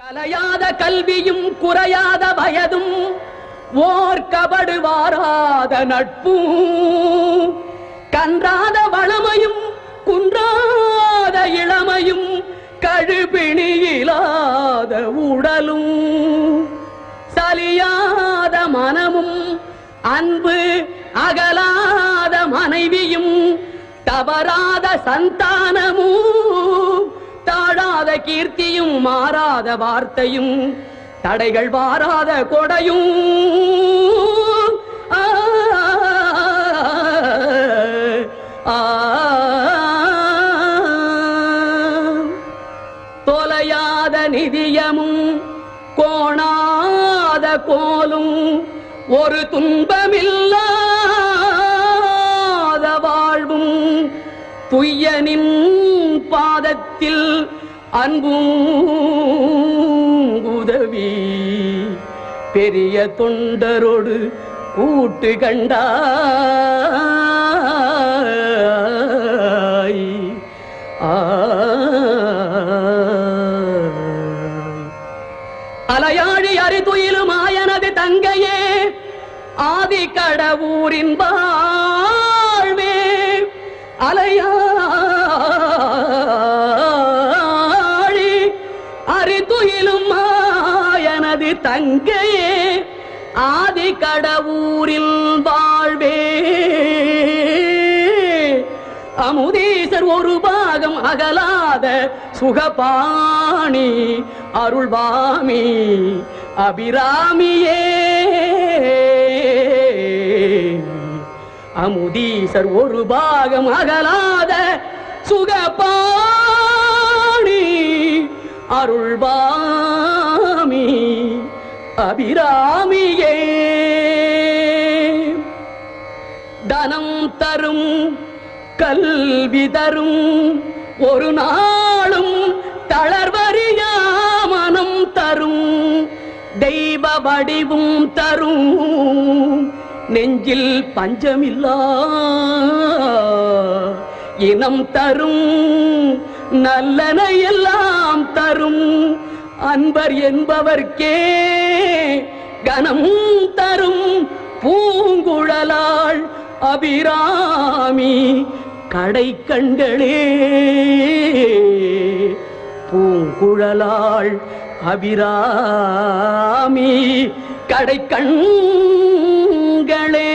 கலையாத கல்வியும் குறையாத வயதும் ஓர் கபடு வாராத நட்பும் கன்றாத வளமையும் குன்றாத இளமையும் கழுபிணியிலாத உடலும் சலியாத மனமும் அன்பு அகலாத மனைவியும் தவறாத சந்தானமும் தாழாத கீர்த்தியும் மாறாத வார்த்தையும் தடைகள் வாராத கொடையும் தொலையாத நிதியமும் கோணாத கோலும் ஒரு துன்பமில்லாத வாழ்வும் துய்யனின் பாதத்தில் அன்பும் உதவி பெரிய தொண்டரோடு கூட்டு கண்டாய் அலையாழி அறிதுயிலும் ஆயனது தங்கையே ஆதி கடவுரின் வாழ்வே அலையாழி அறிதுயிலும் ஆயனது தங்கையே ஆதி கடவுரில் வாழ்வே அமுதீசர் ஒரு பாகம் அகலாத சுகபாணி அருள்வாமி அபிராமியே அமுதீசர் ஒரு பாகம் அகலாத சுகபாணி அருள்வாமி அபிராமியே தனம் தரும் கல்வி தரும் ஒரு நாளும் தளர்வறியா மனம் தரும் தெய்வ வடிவும் தரும் நெஞ்சில் பஞ்சமில்லா இனம் தரும் நல்லன எல்லாம் தரும் அன்பர் என்பவர்க்கே கனம் தரும் பூங்குழலாள் அபிராமி கடை கண்களே பூங்குழலாள் அபிராமி கடை கண்களே